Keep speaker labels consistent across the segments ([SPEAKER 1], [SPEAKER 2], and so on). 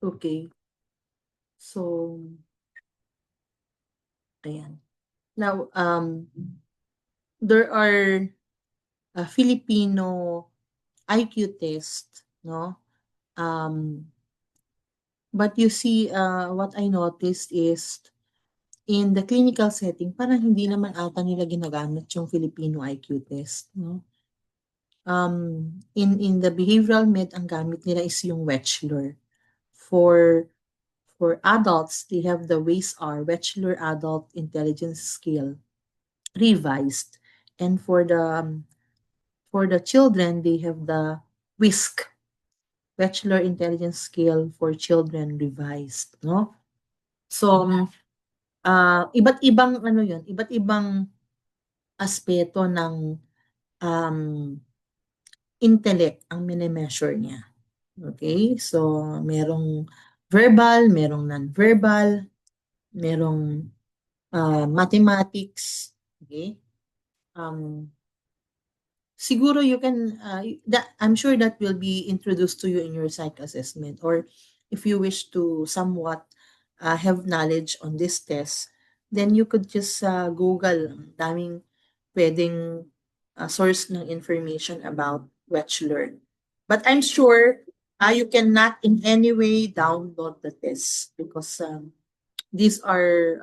[SPEAKER 1] Okay. So, ayan. Now, there are Filipino IQ test, no? Um, but you see, what I noticed is in the clinical setting, parang hindi naman ata nila ginagamit yung Filipino IQ test, no? In the behavioral med, ang gamit nila is yung Wechsler. For for adults, they have the WAIS-R, Wechsler Adult Intelligence Scale, revised. And for the children, they have the WISC, Wechsler Intelligence Scale for Children, revised, no? So, iba't ibang ano 'yun, iba't ibang aspeto ng um, intellect ang mine-measure niya. Okay? So, merong verbal, merong non-verbal, merong mathematics. Okay? Um, Siguro you can, that, I'm sure that will be introduced to you in your psych assessment, or if you wish to somewhat have knowledge on this test, then you could just Google. Ang daming pwedeng source ng information about Wechsler. But I'm sure you cannot in any way download the test because these are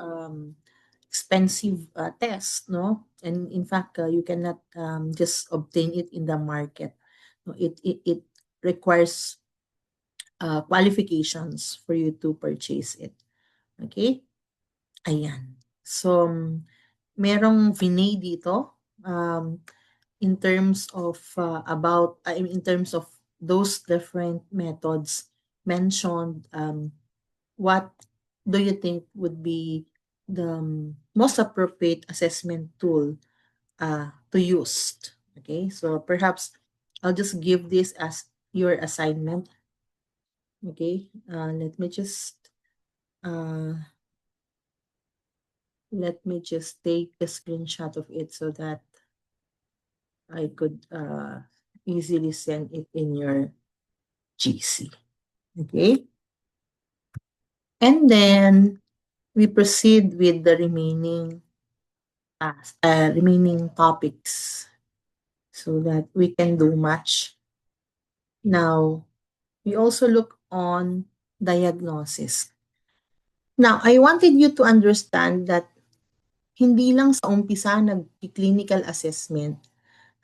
[SPEAKER 1] expensive tests, no? And in fact, you cannot just obtain it in the market. No, it requires qualifications for you to purchase it. Okay? Ayan. So, merong VNA dito in terms of in terms of those different methods mentioned. What do you think would be the most appropriate assessment tool to use? Okay, so perhaps I'll just give this as your assignment. Okay, uh, let me just take a screenshot of it so that I could easily send it in your GC. Okay, and then we proceed with the remaining topics so that we can do much. Now, we also look on diagnosis. Now, I wanted you to understand that hindi lang sa umpisa nag-clinical assessment,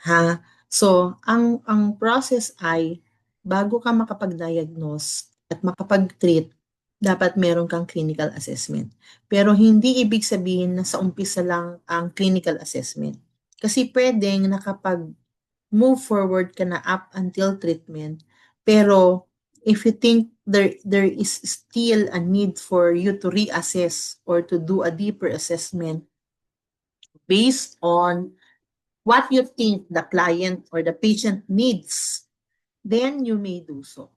[SPEAKER 1] ha? So, ang process ay bago ka makapag-diagnose at makapag-treat, dapat meron kang clinical assessment. Pero hindi ibig sabihin na sa umpisa lang ang clinical assessment. Kasi pwedeng move forward ka na up until treatment, pero if you think there is still a need for you to reassess or to do a deeper assessment based on what you think the client or the patient needs, then you may do so.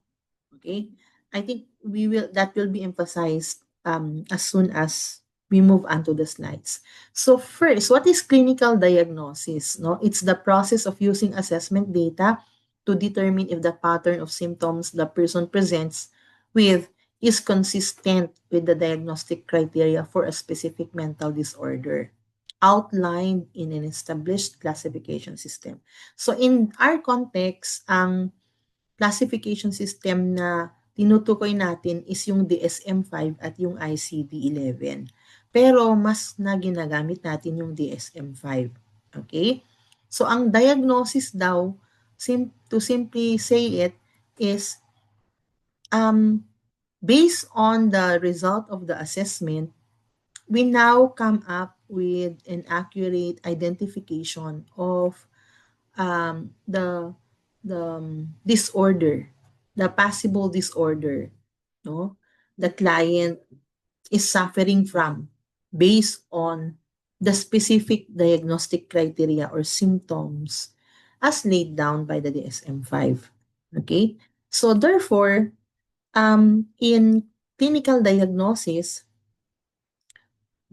[SPEAKER 1] Okay? I think that will be emphasized as soon as we move on to the slides. So first, what is clinical diagnosis? No, it's the process of using assessment data to determine if the pattern of symptoms the person presents with is consistent with the diagnostic criteria for a specific mental disorder outlined in an established classification system. So in our context, ang classification system na tinutukoy natin is yung DSM-5 at yung ICD-11. Pero mas na ginagamit natin yung DSM-5. Okay? So ang diagnosis daw, to simply say it, is based on the result of the assessment, we now come up with an accurate identification of the disorder, the possible disorder, no, the client is suffering from based on the specific diagnostic criteria or symptoms as laid down by the DSM-5. Okay? So therefore, in clinical diagnosis,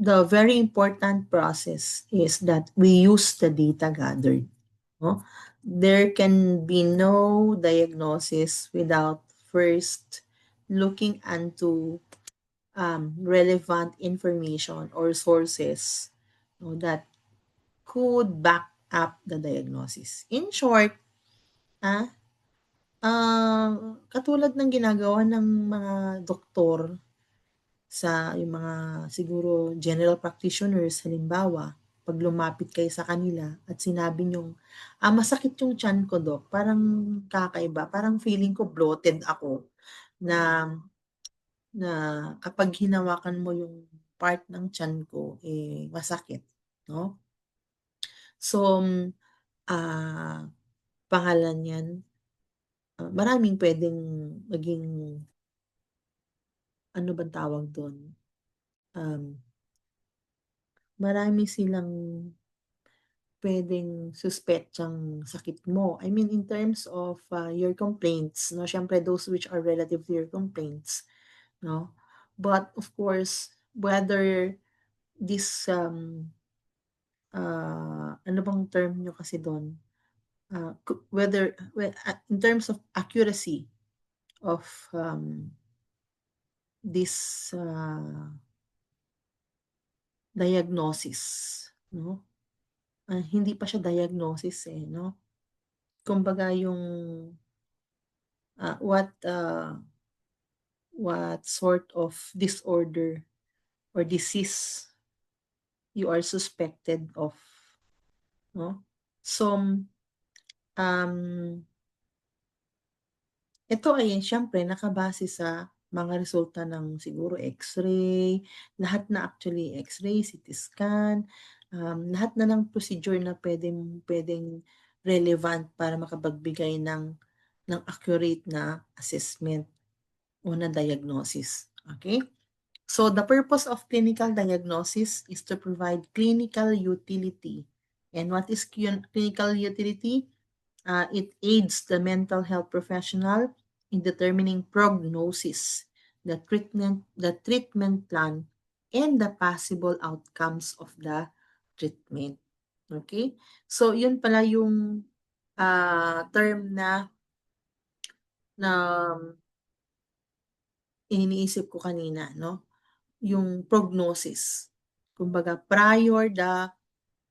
[SPEAKER 1] the very important process is that we use the data gathered. No? There can be no diagnosis without first looking into relevant information or sources, no, that could back up the diagnosis. In short, ah, katulad ng ginagawa ng mga doktor sa yung mga siguro general practitioners halimbawa, 'pag lumapit kayo sa kanila at sinabi niyong, "Masakit yung tiyan ko Dok, parang kakaiba, parang feeling ko bloated ako na na kapag hinawakan mo yung part ng tiyan ko, eh, masakit." 'No? So, ah, pangalan niyan, maraming puwedeng maging ano bang tawag dun, um, marami silang puwedeng suspetsang sakit mo. I mean in terms of, your complaints 'no, siyempre those which are relative to your complaints 'no. But of course, whether this, ano bang term niyo kasi dun, whether in terms of accuracy of, this, diagnosis 'no, hindi pa siya diagnosis, eh, 'no. Kumbaga yung, what sort of disorder or disease you are suspected of, 'no. So, um, ito ay siyempre nakabase sa mga resulta ng siguro X-ray, lahat na actually X-ray, CT scan, lahat na ng procedure na puwedeng relevant para makapagbigay ng accurate na assessment o na diagnosis, okey? So the purpose of clinical diagnosis is to provide clinical utility. And what is clinical utility? It aids the mental health professional in determining prognosis, the treatment plan, and the possible outcomes of the treatment. Okay? So, yun pala yung term na iniisip ko kanina, no? Yung prognosis. Kumbaga, prior the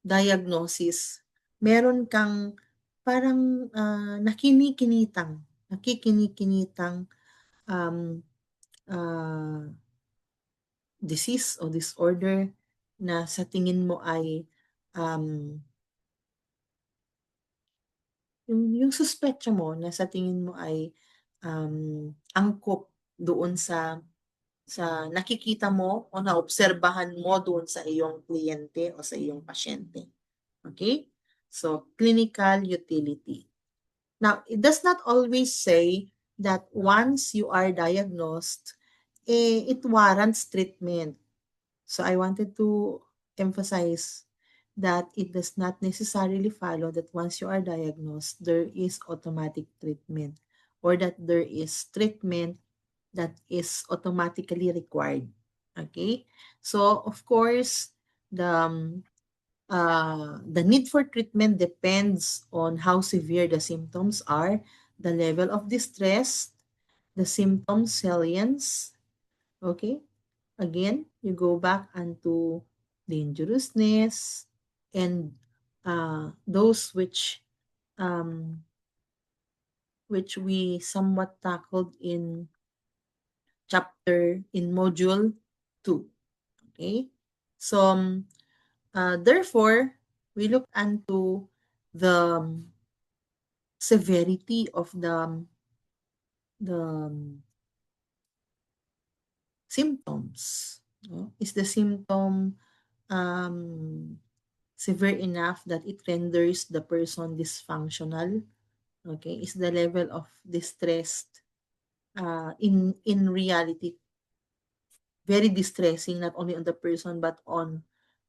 [SPEAKER 1] diagnosis, meron kang parang, nakikinikinitang, um, ah, disease o disorder na sa tingin mo ay, um, yung suspetsa mo na sa tingin mo ay, angkop doon sa nakikita mo o naobserbahan mo doon sa iyong kliyente o sa iyong pasyente, okay. So, clinical utility. Now, it does not always say that once you are diagnosed, it warrants treatment. So I wanted to emphasize that it does not necessarily follow that once you are diagnosed, there is automatic treatment or that there is treatment that is automatically required. Okay? So, of course, the need for treatment depends on how severe the symptoms are, the level of distress, the symptom salience. Okay? Again, you go back onto dangerousness and those um, which we somewhat tackled in module 2. Okay? So, therefore, we look into the severity of the symptoms. No? Is the symptom um, severe enough that it renders the person dysfunctional? Okay, is the level of distress in reality very distressing not only on the person but on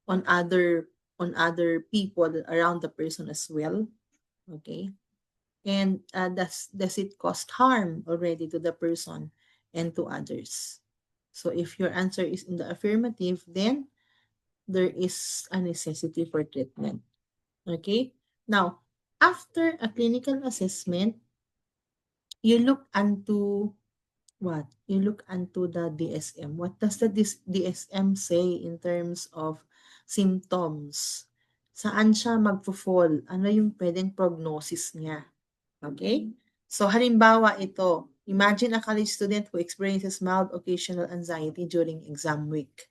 [SPEAKER 1] other on other people around the person as well? Okay, and does it cause harm already to the person and to others? So if your answer is in the affirmative, then there is a necessity for treatment. Okay? Now, after a clinical assessment, you look into what? You look into the DSM. What does the DSM say in terms of symptoms? Saan siya magfo-fall? Ano yung pwedeng prognosis niya? Okay? So halimbawa ito, imagine a college student who experiences mild occasional anxiety during exam week.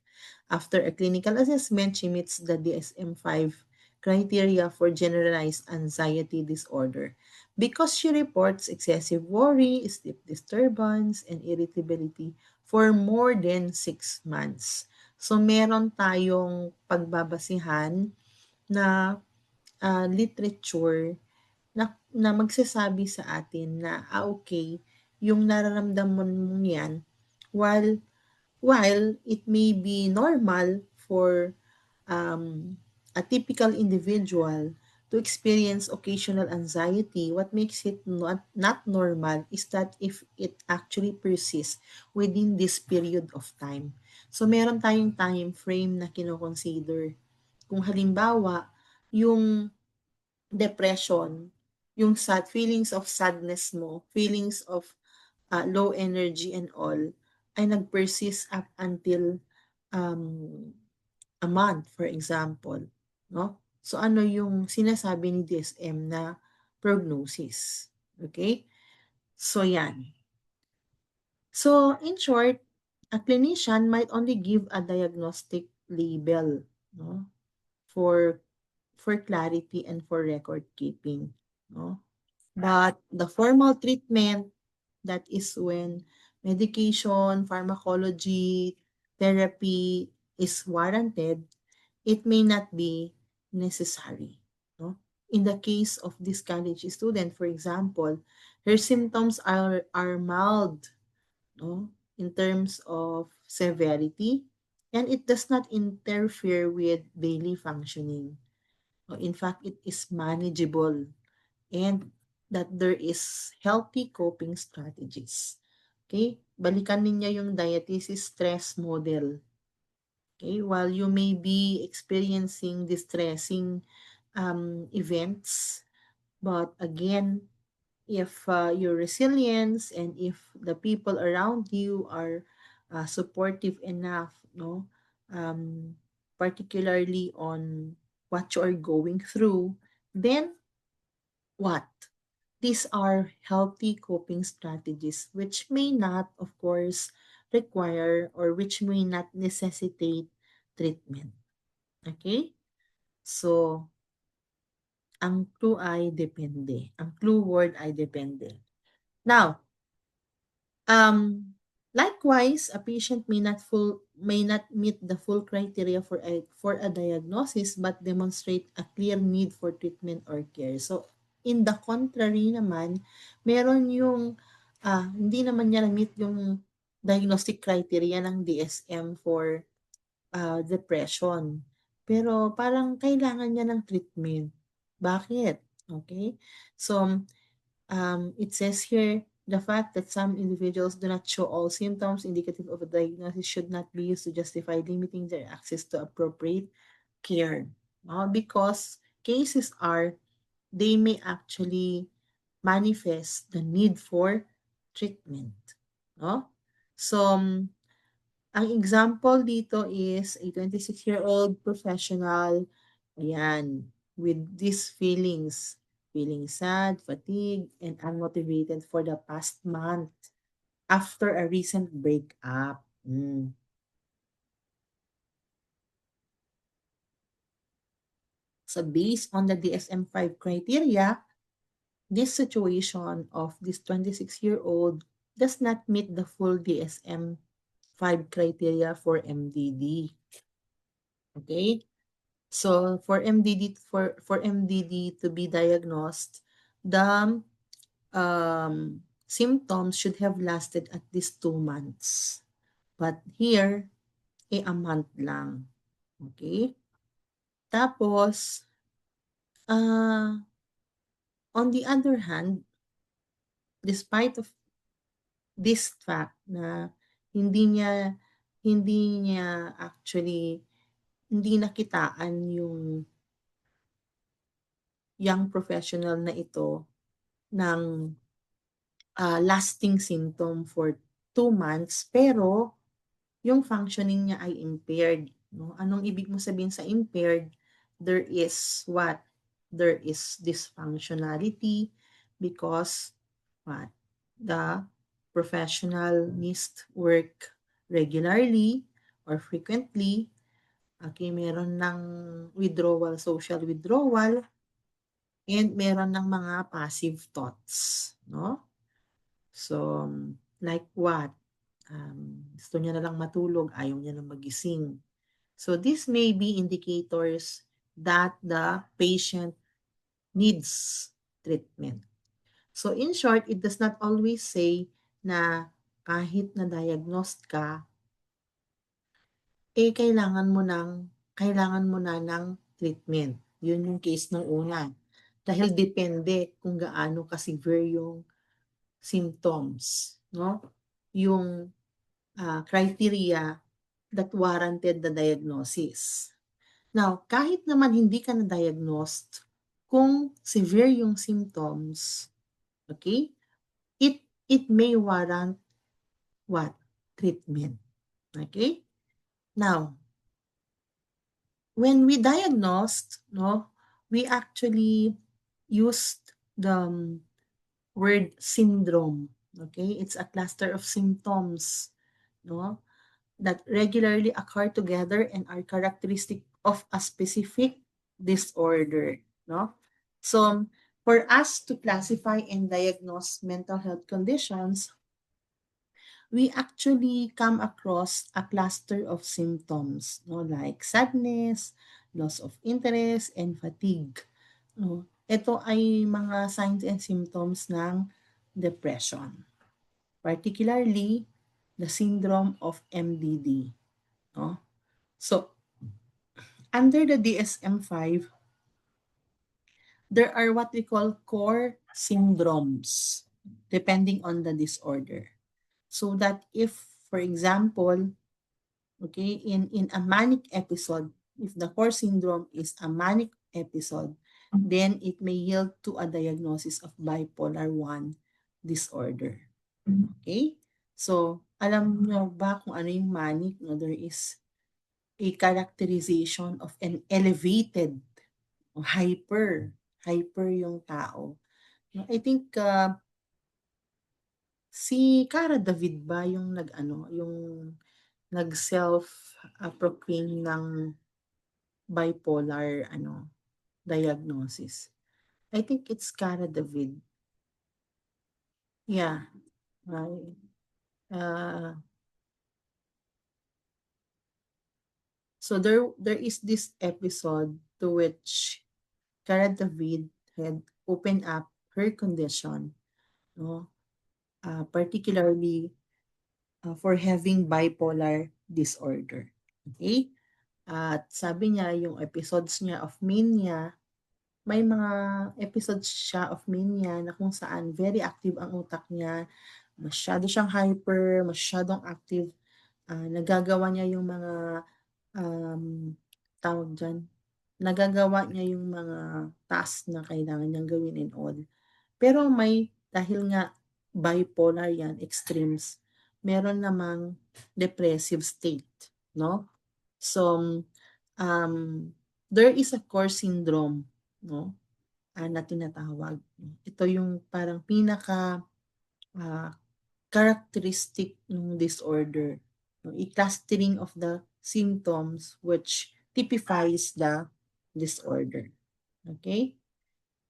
[SPEAKER 1] After a clinical assessment, she meets the DSM-5 criteria for generalized anxiety disorder. Because she reports excessive worry, sleep disturbance, and irritability for more than 6 months. So meron tayong pagbabasihan na literature na magsasabi sa atin na, okay, yung nararamdaman mong yan, while while it may be normal for a typical individual to experience occasional anxiety, what makes it not normal is that if it actually persists within this period of time. So meron tayong time frame na kino-consider. Kung halimbawa, yung depression, yung feelings of sadness mo, feelings of low energy and all, ay nag-persist up until um, a month, for example. No? So ano yung sinasabi ni DSM na prognosis? Okay? So yan. So in short, a clinician might only give a diagnostic label, no? For clarity and for record keeping, no? But the formal treatment, that is when medication, pharmacology, therapy is warranted, it may not be necessary. No? In the case of this college student, for example, her symptoms are mild, no? In terms of severity, and it does not interfere with daily functioning. No, in fact, it is manageable, and that there is healthy coping strategies. Okay? Balikan ninyo yung diathesis stress model. Okay? While you may be experiencing distressing events, but again, if your resilience and if the people around you are supportive enough, no, um, particularly on what you are going through, then what? These are healthy coping strategies which may not, of course, require or which may not necessitate treatment. Okay? So, ang clue ay depende. Ang clue word ay depende. Now, likewise, a patient may not meet the full criteria for a diagnosis but demonstrate a clear need for treatment or care. So, in the contrary naman, meron yung hindi naman niya na-meet yung diagnostic criteria ng DSM for depression. Pero parang kailangan niya ng treatment. Bakit? Okay? So, it says here, the fact that some individuals do not show all symptoms indicative of a diagnosis should not be used to justify limiting their access to appropriate care. Because cases are, they may actually manifest the need for treatment. No? So, ang example dito is a 26-year-old professional, ayan, with these feelings, feeling sad, fatigue, and unmotivated for the past month after a recent breakup. So based on the DSM-5 criteria, this situation of this 26-year-old does not meet the full DSM-5 criteria for MDD. Okay? So for MDD to be diagnosed, the symptoms should have lasted at least 2 months. But here, a month lang. Okay? Tapos, on the other hand, despite of this fact na hindi niya actually hindi nakitaan yung young professional na ito ng lasting symptom for 2 months pero yung functioning niya ay impaired, no? Anong ibig mo sabihin sa impaired? There is what? There is dysfunctionality because what? The professional missed work regularly or frequently. Okay, meron ng withdrawal, social withdrawal, and meron ng mga passive thoughts, no? So, like what? Gusto niya na lang matulog, ayaw niya na magising. So this may be indicators that the patient needs treatment. So in short, it does not always say na kahit na diagnosed ka, kailangan mo na ng treatment. Yun yung case ng una. Dahil depende kung gaano ka-severe yung symptoms, no? Yung criteria that warranted the diagnosis. Now, kahit naman hindi ka na-diagnosed, kung severe yung symptoms, okay, it may warrant what? Treatment. Okay? Now, when we diagnosed, no, we actually used the word syndrome. Okay? It's a cluster of symptoms, no, that regularly occur together and are characteristic of a specific disorder, no? So, for us to classify and diagnose mental health conditions, we actually come across a cluster of symptoms, no, like sadness, loss of interest, and fatigue. No? Ito ay mga signs and symptoms ng depression, particularly the syndrome of MDD. No? So, under the DSM-5, there are what we call core syndromes, depending on the disorder. So that if, for example, okay, in a manic episode, if the core syndrome is a manic episode, then it may yield to a diagnosis of bipolar 1 disorder. Okay? So, alam nyo ba kung ano yung manic? No, there is a characterization of an elevated, hyper yung tao. No, I think si Cara David ba yung yung nag-self proclaim ng bipolar diagnosis. I think it's Cara David. Yeah. Right. Uh, so there is this episode to which Cara David had opened up her condition, no? Particularly for having bipolar disorder. Okay? At sabi niya, yung episodes niya of mania, may mga episodes siya of mania na kung saan very active ang utak niya, masyado siyang hyper, masyadong active, nagagawa niya yung mga tawag dyan, nagagawa niya yung mga task na kailangan niyang gawin and all. Pero dahil nga bipolar yan, extremes, meron namang depressive state, no? So, um, there is a core syndrome, no? Na tinatawag. Ito yung parang pinaka ah, characteristic ng disorder. No? I-clustering of the symptoms which typifies the disorder. Okay?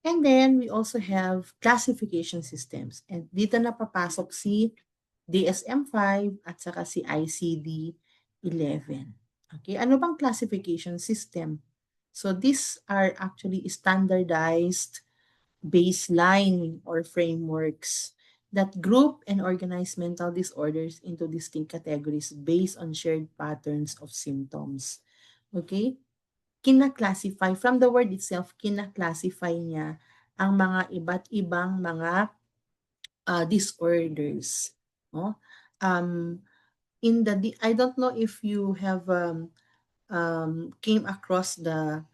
[SPEAKER 1] And then, we also have classification systems. And dito na papasok si DSM-5 at saka si ICD-11. Okay, ano bang classification system? So, these are actually standardized baseline or frameworks that group and organize mental disorders into distinct categories based on shared patterns of symptoms. Okay? Kina-classify, from the word itself, kina-classify niya ang mga iba't ibang mga disorders. No? I don't know if you have came across the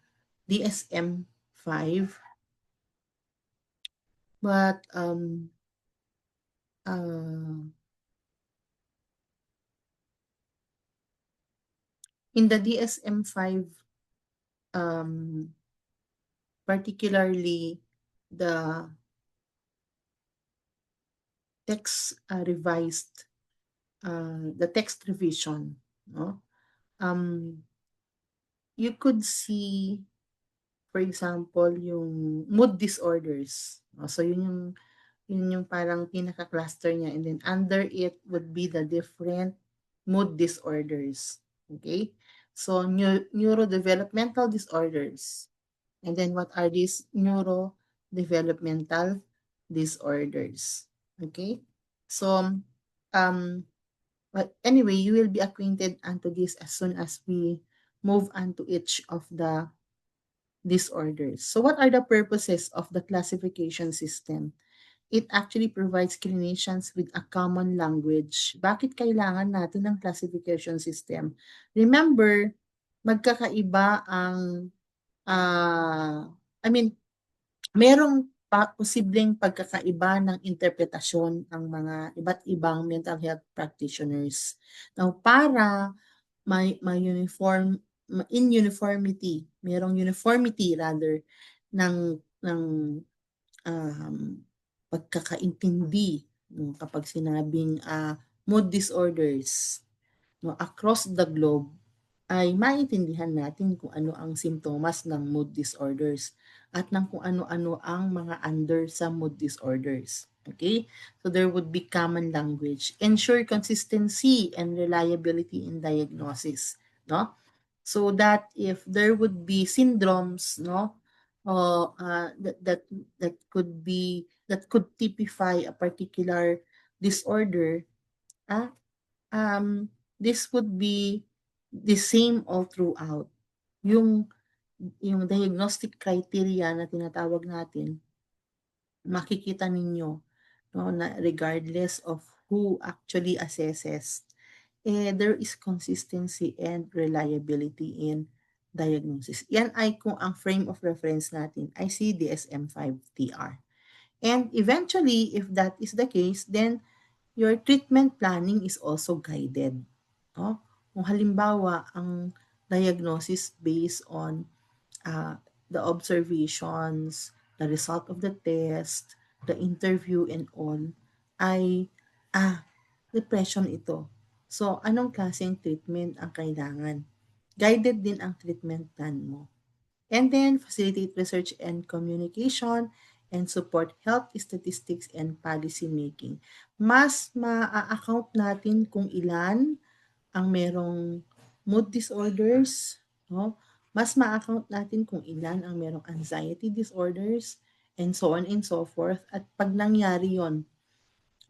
[SPEAKER 1] DSM-5, but uh, in the DSM-5, um, particularly the the text revision, no? Um, you could see, for example, yung mood disorders. So yun yung parang pinaka-cluster niya, and then under it would be the different mood disorders. Okay? So neurodevelopmental disorders. And then what are these neurodevelopmental disorders? Okay? So um but anyway, you will be acquainted unto this as soon as we move on to each of the disorders. So what are the purposes of the classification system? It actually provides clinicians with a common language. Bakit kailangan natin ng classification system? Remember, magkakaiba ang, I mean, merong posibleng pagkakaiba ng interpretasyon ng mga iba't ibang mental health practitioners. Now, para may in uniformity, merong uniformity rather ng um, pagkakaintindi kapag sinabing mood disorders, no, across the globe, ay maintindihan natin kung ano ang simptomas ng mood disorders at ng kung ano-ano ang mga under sa mood disorders. Okay? So there would be common language. Ensure consistency and reliability in diagnosis. No? So that if there would be syndromes, no, that could typify a particular disorder, ah, this would be the same all throughout. Yung yung diagnostic criteria na tinatawag natin, makikita ninyo, no, na regardless of who actually assesses, there is consistency and reliability in diagnosis. Yan ay kung ang frame of reference natin ay si DSM-5-TR. And eventually, if that is the case, then your treatment planning is also guided. No? Kung halimbawa, ang diagnosis based on uh, the observations, the result of the test, the interview and all, ay, depression ito. So, anong klaseng treatment ang kailangan? Guided din ang treatment plan mo. And then, facilitate research and communication and support health statistics and policy making. Mas ma-account natin kung ilan ang merong mood disorders, no? Mas ma-account natin kung ilan ang merong anxiety disorders, and so on and so forth. At pag nangyari yon,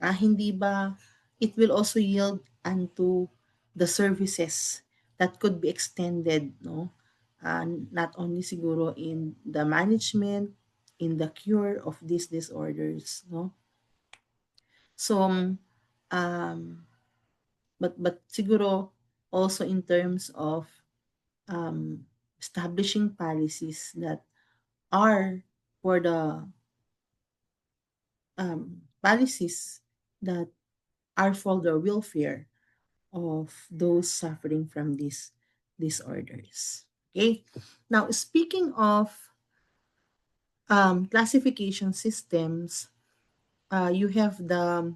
[SPEAKER 1] hindi ba it will also yield unto the services that could be extended, no? Not only siguro in the management, in the cure of these disorders, no? So, but siguro also in terms of establishing policies that are for the policies that are for the welfare of those suffering from these disorders. Okay. Now, speaking of classification systems, you have the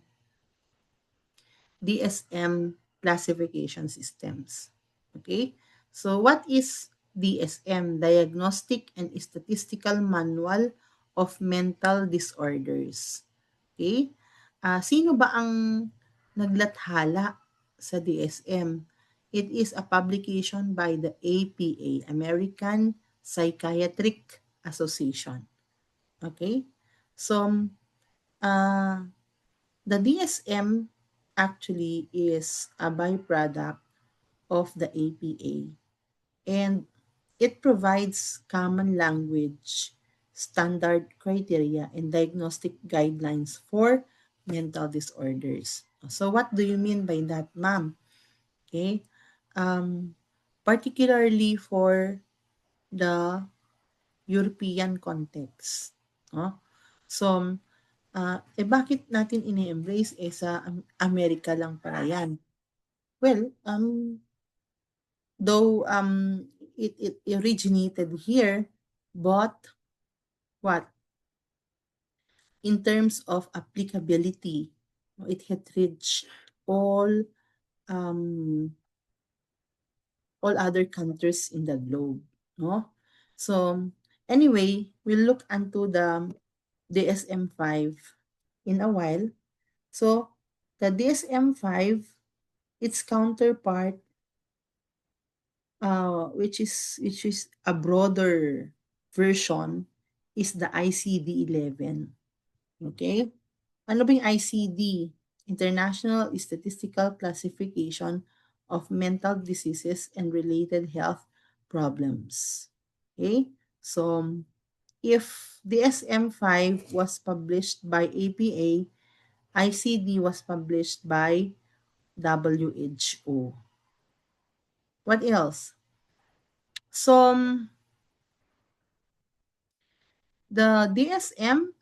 [SPEAKER 1] DSM classification systems. Okay. So, what is DSM? Diagnostic and Statistical Manual of Mental Disorders. Okay. Sino ba ang naglathala sa DSM? It is a publication by the APA, American Psychiatric Association. Okay? So, uh, the DSM actually is a byproduct of the APA, and it provides common language, standard criteria, and diagnostic guidelines for mental disorders. So what do you mean by that, ma'am? Okay. Um, particularly for the European context, 'no? So, bakit natin ini-embrace, sa Amerika lang pala 'yan? Well, though, it originated here, but what? In terms of applicability, it had reached all, um, all other countries in the globe, 'no? So, anyway, we'll look into the DSM-5 in a while. So, the DSM-5, its counterpart, which is a broader version, is the ICD-11. Okay? Ano ba yung ICD? International Statistical Classification of Mental Diseases and Related Health Problems. Okay? So, if DSM-5 was published by APA, ICD was published by WHO. What else? So, the DSM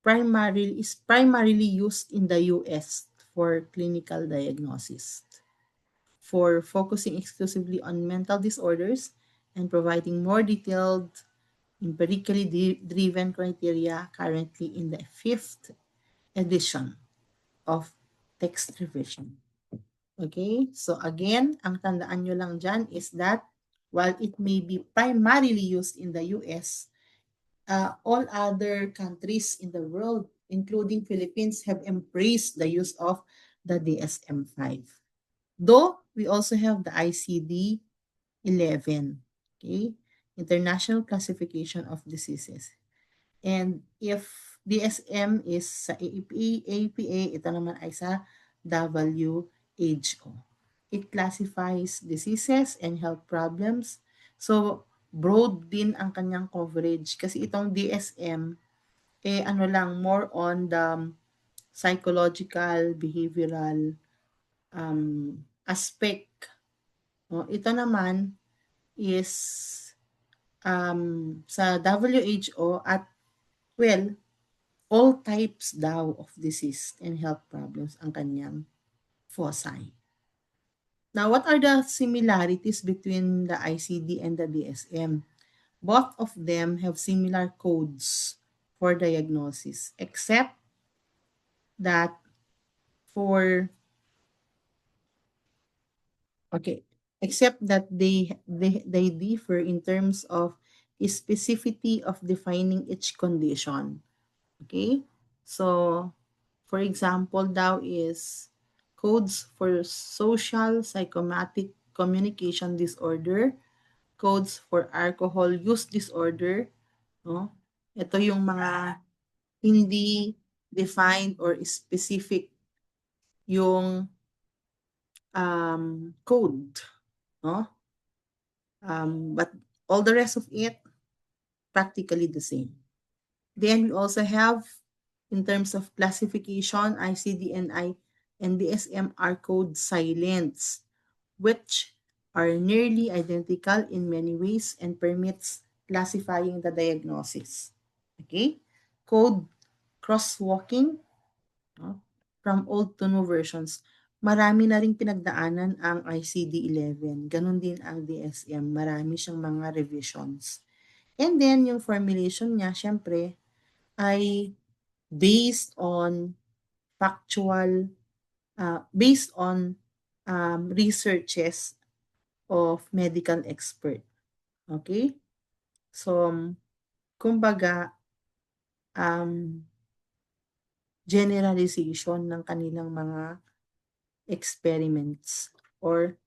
[SPEAKER 1] primarily used in the US for clinical diagnosis, for focusing exclusively on mental disorders and providing more detailed, empirically driven criteria, currently in the fifth edition of text revision. Okay? So again, ang tandaan nyo lang dyan is that while it may be primarily used in the US, all other countries in the world, including Philippines, have embraced the use of the DSM-5. Though we also have the ICD-11, okay, International Classification of Diseases. And if DSM is sa APA, ito naman ay sa WHO. It classifies diseases and health problems. So, broad din ang kanyang coverage kasi itong DSM, ano lang, more on the psychological, behavioral aspect. No? Ito naman is sa WHO at, well, all types daw of disease and health problems ang kanyang foci. Now, what are the similarities between the ICD and the DSM? Both of them have similar codes for diagnosis, except that for okay, except that they differ in terms of specificity of defining each condition. Okay? So, for example, daw is codes for social psychomatic communication disorder, codes for alcohol use disorder, no? Ito yung mga hindi defined or specific yung code, no? But all the rest of it practically the same. Then we also have, in terms of classification, ICD and DSM are code silents, which are nearly identical in many ways and permits classifying the diagnosis. Okay? Code crosswalking, no? From old to new versions. Marami na ring pinagdaanan ang ICD-11. Ganon din ang DSM. Marami siyang mga revisions. And then, yung formulation niya, syempre, ay based on factual, based on researches of medical expert. Okay? So, kumbaga, um, generalization ng kanilang mga experiments or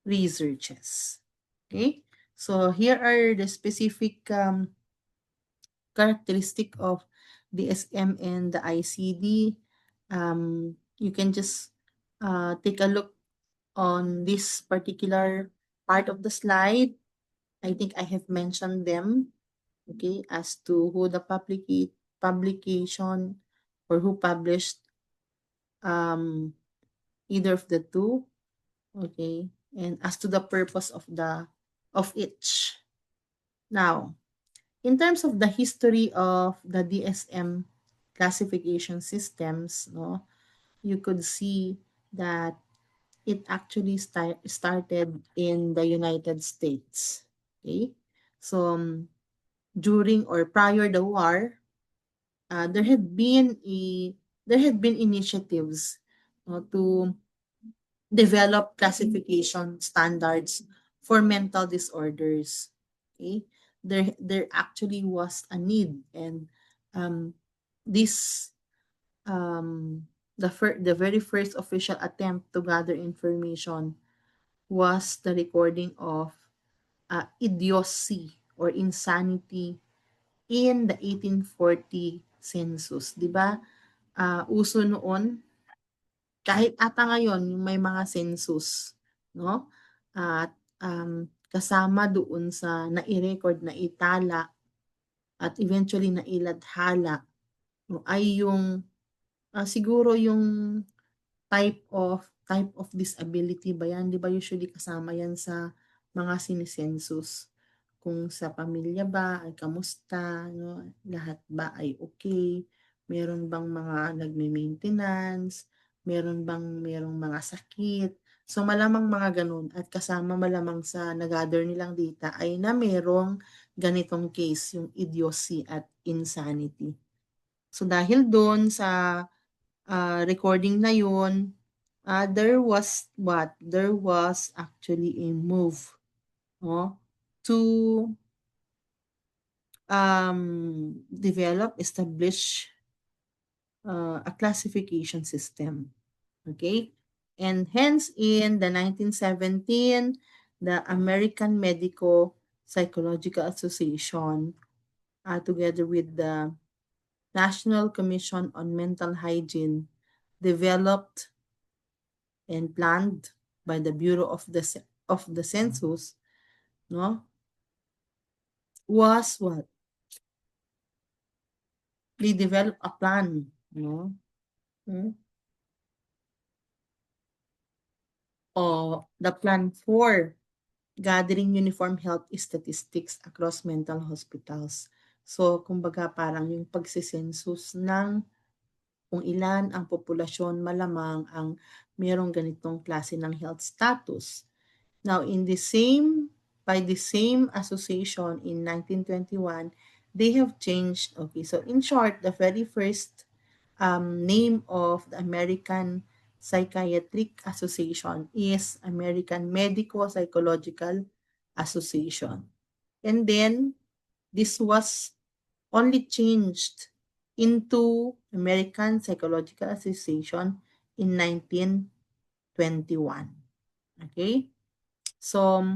[SPEAKER 1] researches. Okay? So, here are the specific characteristic of the SM and the ICD. You can just take a look on this particular part of the slide. I think I have mentioned them, okay, as to who the publication or who published either of the two, okay. and as to the purpose of each. Now, in terms of the history of the DSM classification systems, no, you could see that it actually started in the United States. Okay, so during or prior the war, uh, there had been a there had been initiatives, to develop classification standards for mental disorders. Okay, there actually was a need, and um, this the very first official attempt to gather information was the recording of idiocy or insanity in the 1840 census, 'di ba? Uso noon kahit ata ngayon yung may mga census, 'no? At kasama doon sa nai-record, naitala at eventually nailathala 'no, ay yung, siguro yung type of disability ba 'yan? 'Di ba usually kasama 'yan sa mga sine-census. Kung sa pamilya ba ay kamusta 'no, lahat ba ay okay, meron bang mga nagme-maintenance, merong mga sakit. So, malamang mga gano'n at kasama malamang sa na-gather nilang data ay na merong ganitong case, yung idiocy at insanity. So, dahil do'n sa recording na yun, there was what? There was actually a move, no, to establish a classification system. Okay? And hence, in the 1917, the American Medico Psychological Association, together with the National Commission on Mental Hygiene, developed and planned by the Bureau of the Census, no, was what? They developed a plan, no, hmm, or the plan for gathering uniform health statistics across mental hospitals. So, kumbaga parang yung pagsisensus ng kung ilan ang populasyon malamang ang merong ganitong klase ng health status. Now, by the same association in 1921, they have changed. Okay, so in short, the very first name of the American Psychiatric Association is American Medico-Psychological Association. And then, this was only changed into American Psychological Association in 1921. Okay? So,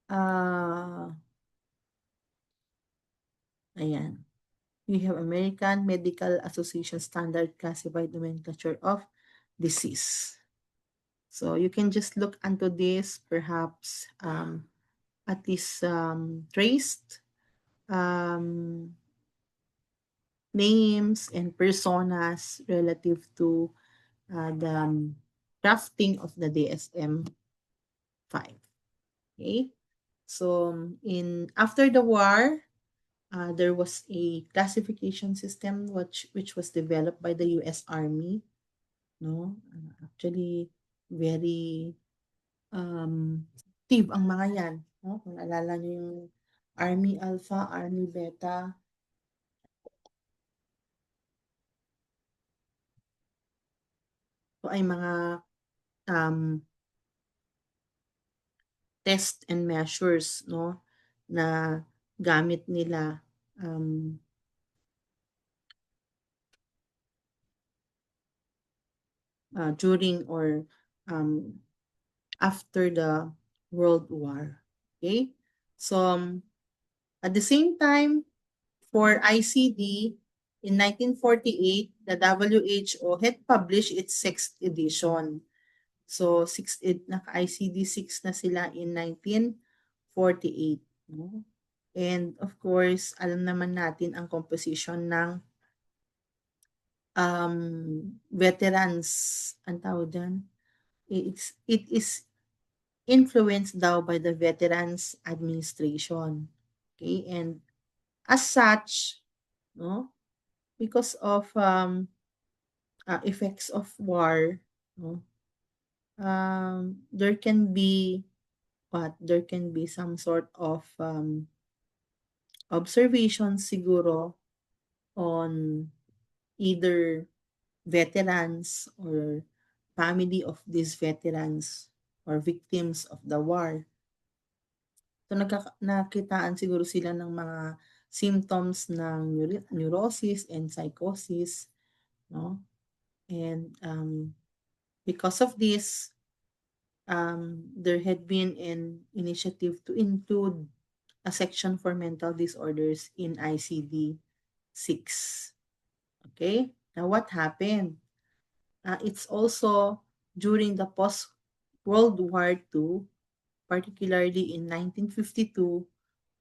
[SPEAKER 1] uh, ayan. We have American Medical Association Standard Classified Nomenclature of Disease. So you can just look into this, perhaps at least traced um, names and personas relative to the drafting of the DSM-5. Okay, so in after the war, there was a classification system which was developed by the U.S. Army. No, actually very active ang mga yan. No? Kung naalala niyo yung Army Alpha, Army Beta, ito ay mga um, test and measures, no, na gamit nila during or after the World War. Okay? So, at the same time, for ICD, in 1948, the WHO had published its sixth edition. So, naka-ICD 6 na sila in 1948. No? And of course, alam naman natin ang composition ng veterans, ang tawag dyan, it is influenced daw by the Veterans Administration. Okay, and as such, no, because of effects of war, no, there can be there can be some sort of observation siguro on either veterans or family of these veterans or victims of the war. So nakitaan siguro sila ng mga symptoms ng neurosis and psychosis, no? And because of this, there had been an initiative to include a section for mental disorders in ICD 6. Okay? Now what happened? It's also during the post World War II, particularly in 1952,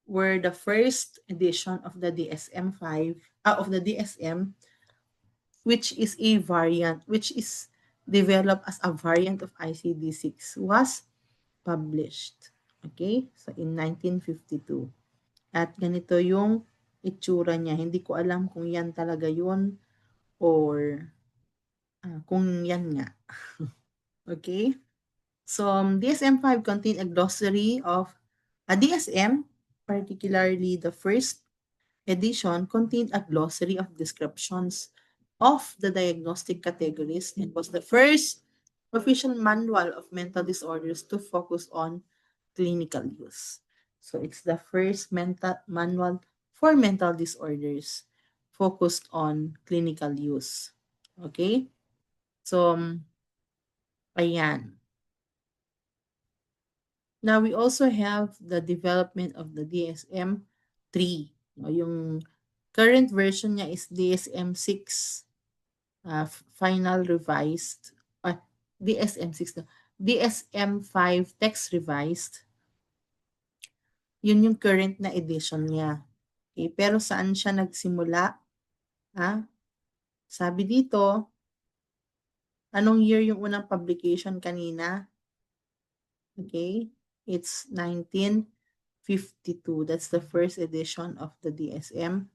[SPEAKER 1] were the first edition of the DSM-5, of the DSM, which is a variant, which is developed as a variant of ICD-6, was published. Okay? So, in 1952. At ganito yung itsura niya. Hindi ko alam kung yan talaga yun or kung yan nga. Okay? So, DSM-5 contain a glossary of a DSM, particularly the first edition, contained a glossary of descriptions of the diagnostic categories and was the first official manual of mental disorders to focus on clinical use. So it's the first mental manual for mental disorders focused on clinical use. Okay? So, ayan. Now, we also have the development of the DSM-3. No, yung current version niya is DSM-6, final revised, DSM-6 na, DSM-5 text revised. Yun yung current na edition niya. Okay, pero saan siya nagsimula? Sabi dito, anong year yung unang publication kanina? Okay, it's 1952. That's the first edition of the DSM-5.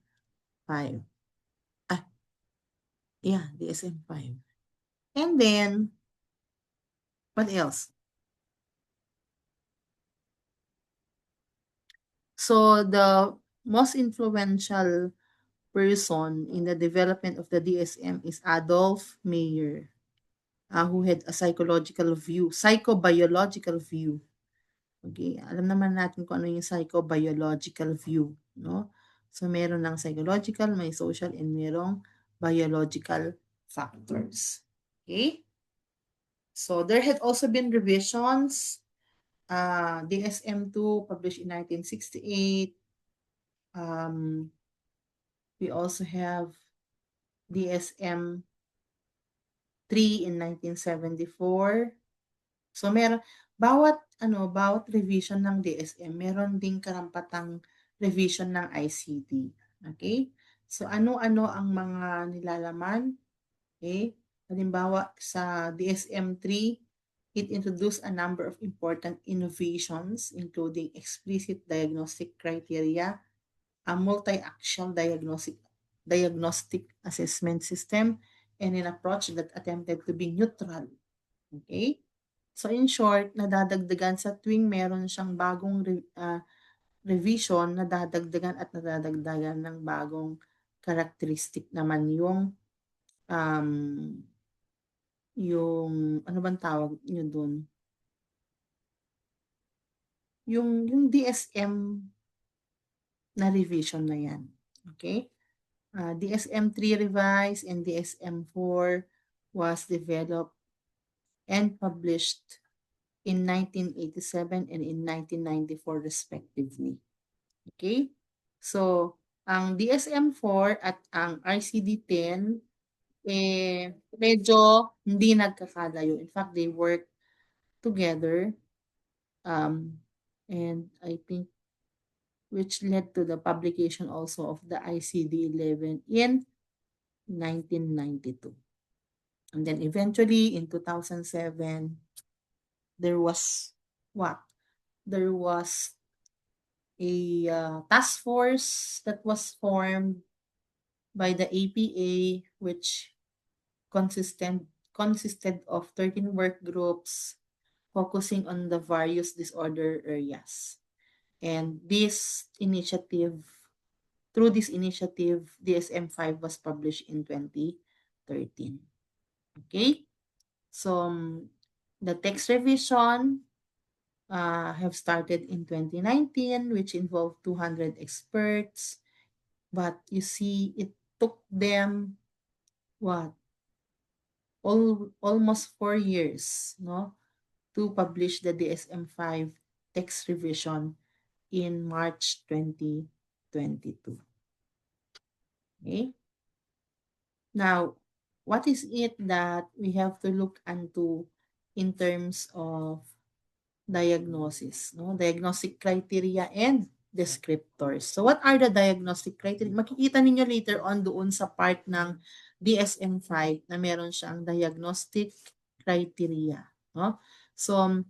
[SPEAKER 1] Yeah, DSM-5. And then, what else? So, the most influential person in the development of the DSM is Adolf Meyer, who had a psychobiological view. Okay, alam naman natin kung ano yung psychobiological view, no? So, meron ng psychological, may social, and merong biological factors. Okay? So, there had also been revisions. DSM-2 published in 1968. We also have DSM-3 in 1974. So bawat revision ng DSM meron ding karampatang revision ng ICD. Okay? So ano-ano ang mga nilalaman? Okay? Halimbawa sa DSM-3, it introduced a number of important innovations including explicit diagnostic criteria, a multi-axial diagnostic assessment system, and an approach that attempted to be neutral. Okay? So in short, nadadagdagan sa tuwing meron siyang bagong revision, nadadagdagan at nadadagdagan ng bagong characteristic naman um, yung ano bang tawag niyo dun? Yung DSM na revision na yan. Okay? DSM-3 revised and DSM-4 was developed and published in 1987 and in 1994 respectively. Okay? So, ang DSM-4 at ang ICD-10 medyo hindi nagkakalayo. In fact, they work together. And I think which led to the publication also of the ICD-11 in 1992. And then eventually in 2007, there was what? There was a task force that was formed by the APA, which consisted consisted of 13 work groups focusing on the various disorder areas. And through this initiative, DSM-5 was published in 2013. Okay? So, the text revision have started in 2019, which involved 200 experts. But you see, it took them, what, almost 4 years, no, to publish the DSM-5 text revision in March 2022. Okay? Now, what is it that we have to look into in terms of diagnosis, no? Diagnostic criteria and descriptors. So what are the diagnostic criteria? Makikita ninyo later on doon sa part ng DSM-5 na meron siyang diagnostic criteria, no? So,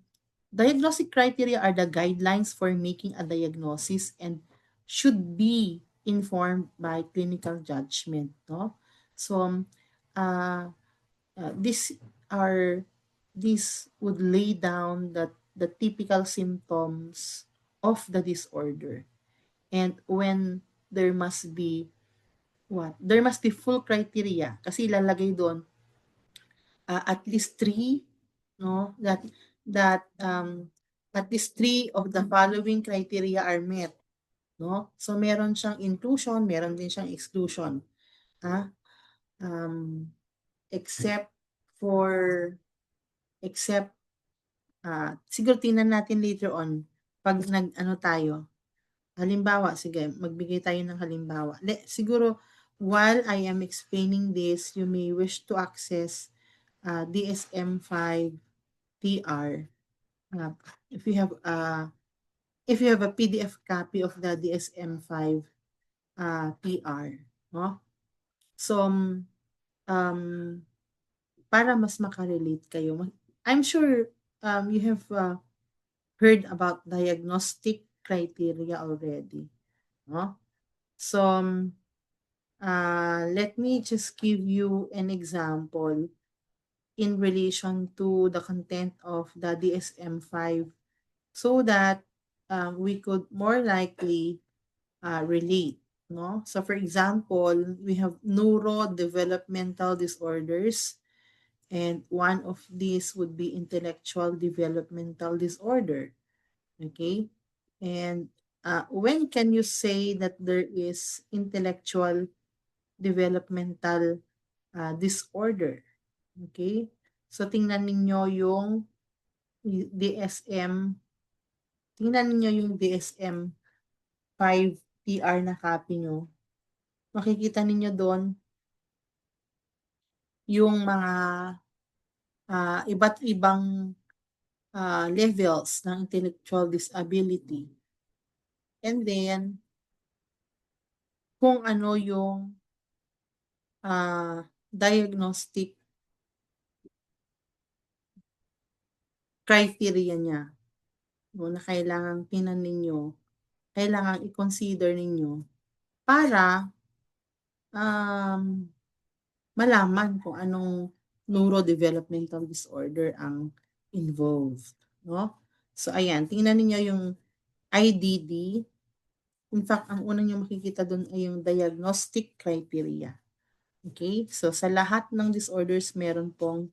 [SPEAKER 1] diagnostic criteria are the guidelines for making a diagnosis and should be informed by clinical judgment, no? So, uh, this are this would lay down the typical symptoms of the disorder, and when there must be there must be full criteria kasi ilalagay doon at least three, no, that at least three of the following criteria are met, no. So meron siyang inclusion, meron din siyang exclusion, ha. um, except for except siguro tingnan natin later on 'pag nag-ano tayo. Halimbawa, sige, magbigay tayo ng halimbawa. Siguro, while I am explaining this, you may wish to access DSM-5 TR. Uh, if you have a PDF copy of the DSM-5 TR, no? So, um, para mas makarelate kayo, I'm sure you have heard about diagnostic criteria already, no? So, let me just give you an example in relation to the content of the DSM-5 so that we could more likely relate, no? So, for example, we have neurodevelopmental disorders, and one of these would be intellectual developmental disorder. Okay? And when can you say that there is intellectual developmental disorder? Okay? So tingnan ninyo yung DSM, tingnan ninyo yung DSM 5 TR na copy nyo. Makikita ninyo doon yung mga iba't ibang levels ng intellectual disability. And then, kung ano yung diagnostic criteria niya, no, na kailangang tingnan ninyo, kailangang i-consider ninyo para um, malaman kung anong neurodevelopmental disorder ang involved, no? So ayan, tingnan niyo yung IDD. In fact, ang unang niyo makikita doon ay yung diagnostic criteria. Okay? So sa lahat ng disorders meron pong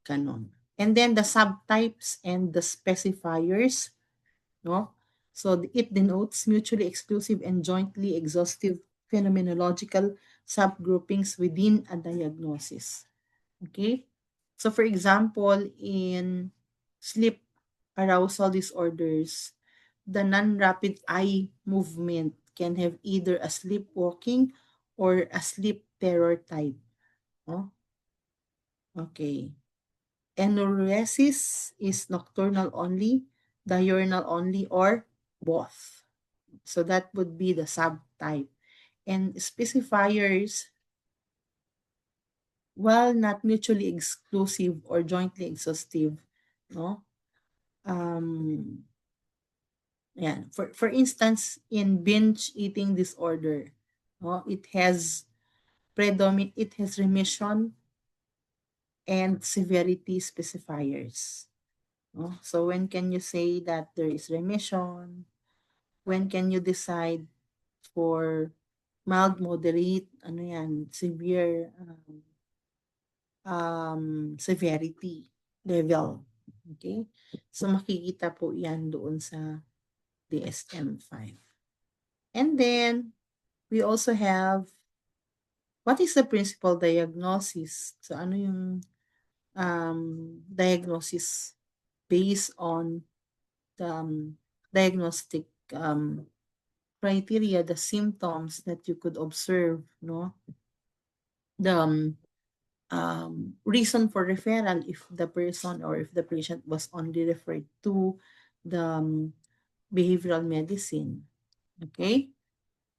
[SPEAKER 1] ganon. And then the subtypes and the specifiers, no? So it denotes mutually exclusive and jointly exhaustive phenomenological subgroupings within a diagnosis. Okay? So for example, in sleep arousal disorders, the non-rapid eye movement can have either a sleepwalking or a sleep terror type. Oh, okay. Enuresis is nocturnal only, diurnal only, or both. So that would be the subtype. And specifiers, while not mutually exclusive or jointly exhaustive, no, Um, yeah, for instance, in binge eating disorder, no, it has remission and severity specifiers. No? So when can you say that there is remission? When can you decide for mild, moderate, ano yan, severe severity level. Okay? So makikita po yan doon sa DSM-5. And then, we also have, what is the principal diagnosis? So ano yung diagnosis based on the diagnostic criteria, the symptoms that you could observe, no? The reason for referral, if the person or if the patient was only referred to the behavioral medicine. Okay?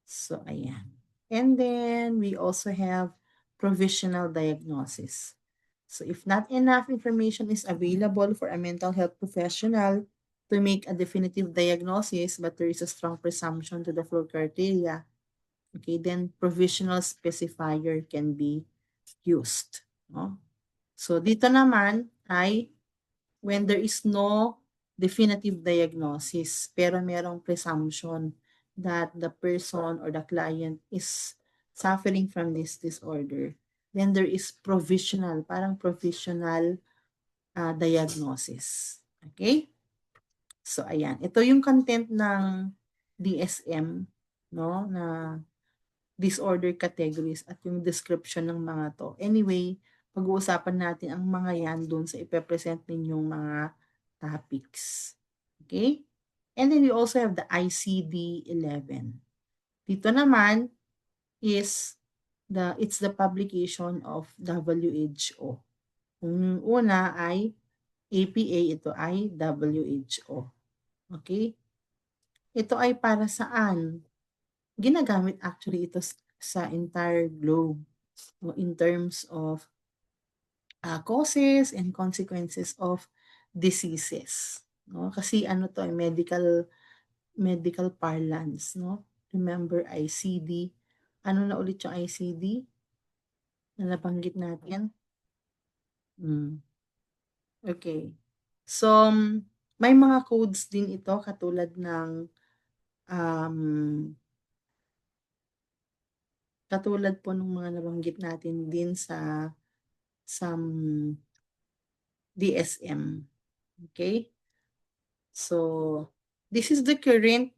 [SPEAKER 1] So, ayan. And then, we also have provisional diagnosis. So, if not enough information is available for a mental health professional to make a definitive diagnosis, but there is a strong presumption to the floor criteria, okay, then provisional specifier can be used. No? So, dito naman ay when there is no definitive diagnosis, pero merong presumption that the person or the client is suffering from this disorder, then there is provisional, parang provisional diagnosis. Okay? So, ayan. Ito yung content ng DSM, no, na disorder categories at yung description ng mga to. Anyway, pag-uusapan natin ang mga yan doon sa ipepresent ninyong mga topics. Okay? And then we also have the ICD-11. Dito naman is it's the publication of WHO. Yung una ay APA, ito ay WHO. Okay? Ito ay para saan? Ginagamit actually ito sa entire globe, no, in terms of causes and consequences of diseases. No? Kasi ano to, medical parlance. No? Remember ICD. Ano na ulit yung ICD na nabanggit natin? Okay. So, may mga codes din ito katulad ng um, katulad po ng mga nabanggit natin din sa some DSM. Okay? So, this is the current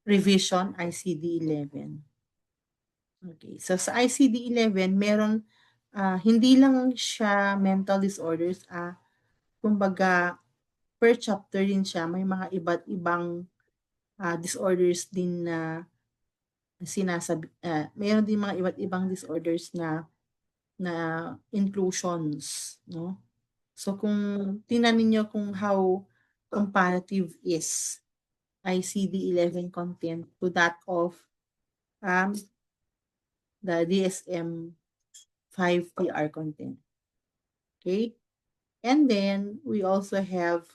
[SPEAKER 1] revision ICD-11. Okay. So, sa ICD-11, meron, hindi lang siya mental disorders, kumbaga, per chapter din siya, may mga iba't ibang disorders din na sinasabi, meron din mga iba't ibang disorders na inclusions, no? So kung tingnan niyo kung how comparative is ICD-11 content to that of um, the DSM-5 TR content. Okay? And then, we also have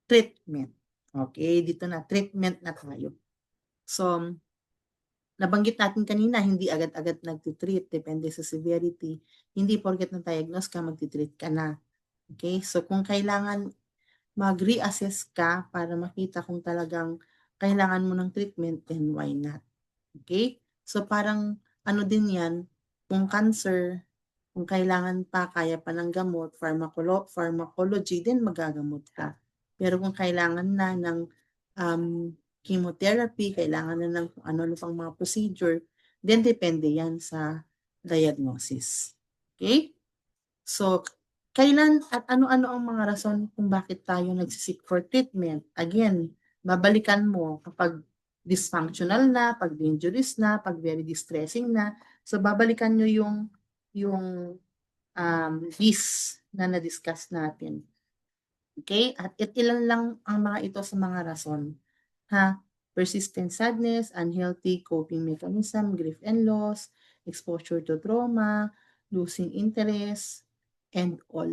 [SPEAKER 1] treatment. Okay, dito na, treatment na tayo. So, nabanggit natin kanina, hindi agad-agad nagtitreat, depende sa severity. Hindi porket na-diagnose ka, magtitreat ka na. Okay, so kung kailangan mag-reassess ka para makita kung talagang kailangan mo ng treatment, then why not? Okay? So parang ano din yan, kung cancer, kung kailangan pa, kaya pa ng gamot, pharmacology, then magagamot ka. Pero kung kailangan na ng chemotherapy, kailangan na ng ano pang mga procedure, then depende yan sa diagnosis. Okay? So, kailan at ano-ano ang mga rason kung bakit tayo nagsisik for treatment? Again, babalikan mo kapag dysfunctional na, pag dangerous na, pag very distressing na. So, babalikan nyo yung list na na-discuss natin. Okay? At ilan lang ang mga ito sa mga rason. Ha? Persistent sadness, unhealthy coping mechanism, grief and loss, exposure to trauma, losing interest, and all.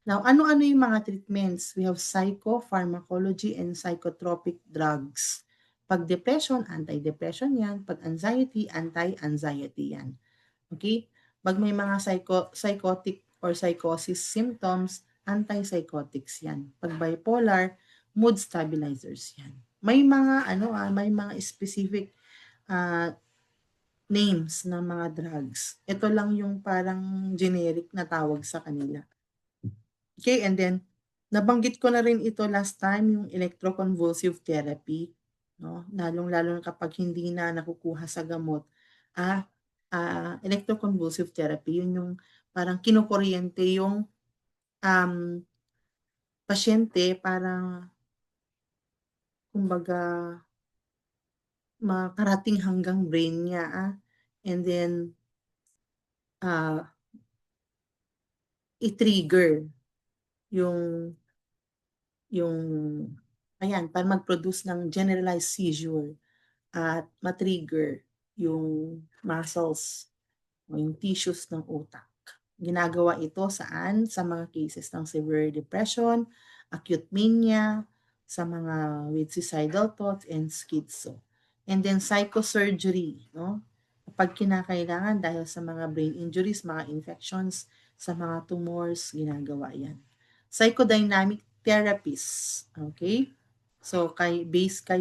[SPEAKER 1] Now, ano-ano yung mga treatments? We have psychopharmacology and psychotropic drugs. Pag depression, anti-depression yan. Pag anxiety, anti-anxiety yan. Okay? Pag may mga psychotic or psychosis symptoms, antipsychotics yan. Pag bipolar, mood stabilizers yan. May mga may mga specific ah, names ng mga drugs. Ito lang yung parang generic na tawag sa kanila. Okay, and then nabanggit ko na rin ito last time, yung electroconvulsive therapy, no? Lalong-lalo na kapag hindi na nakukuha sa gamot. Electroconvulsive therapy, yun yung parang kinukuryente yung um, pasyente para kumbaga makarating hanggang brain niya. And then ah, i-trigger yung yung ayan, para mag-produce ng generalized seizure at ma-trigger yung muscles o yung tissues ng utak. Ginagawa ito saan? Sa mga cases ng severe depression, acute mania, sa mga with suicidal thoughts and schizo. And then psychosurgery, no? Kapag kinakailangan dahil sa mga brain injuries, mga infections, sa mga tumors, ginagawa yan. Psychodynamic therapies, okay? So, kay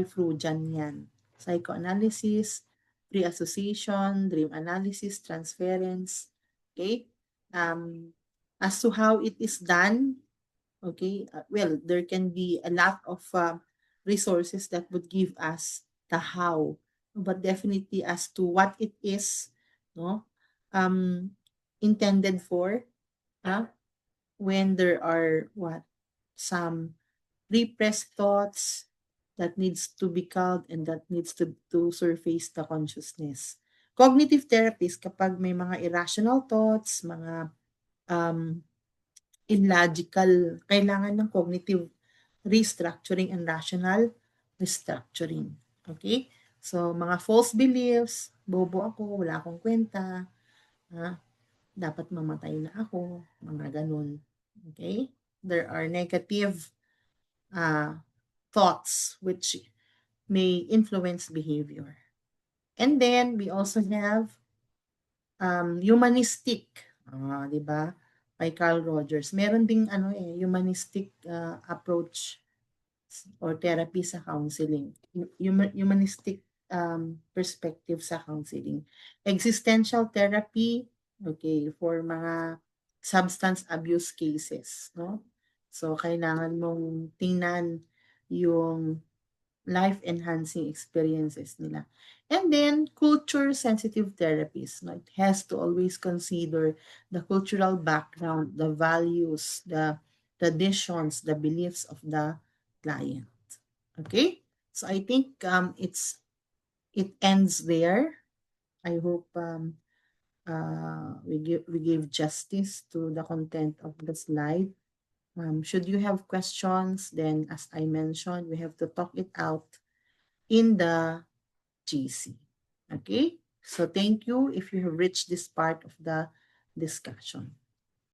[SPEAKER 1] Frujan yan. Psychoanalysis, pre-association, dream analysis, transference, okay? As to how it is done, okay, well, there can be a lot of resources that would give us the how, but definitely as to what it is, no, um, intended for, huh? When there are some repressed thoughts that needs to be culled and that needs to surface the consciousness. Cognitive therapies, kapag may mga irrational thoughts, mga um, illogical, kailangan ng cognitive restructuring and rational restructuring. Okay? So, mga false beliefs, bobo ako, wala akong kwenta, ha? Dapat mamatay na ako, mga ganun. Okay? There are negative uh, thoughts which may influence behavior. And then, we also have humanistic, 'di ba? By Carl Rogers. Meron ding humanistic approach or therapy sa counseling. Humanistic perspective sa counseling. Existential therapy, okay, for mga substance abuse cases, no? So kailangan mong tingnan yung life-enhancing experiences nila. And then, culture-sensitive therapies. No? It has to always consider the cultural background, the values, the traditions, the beliefs of the client. Okay? So I think it ends there. I hope we give justice to the content of the slide. Should you have questions, then as I mentioned, we have to talk it out in the GC. Okay? So thank you if you have reached this part of the discussion.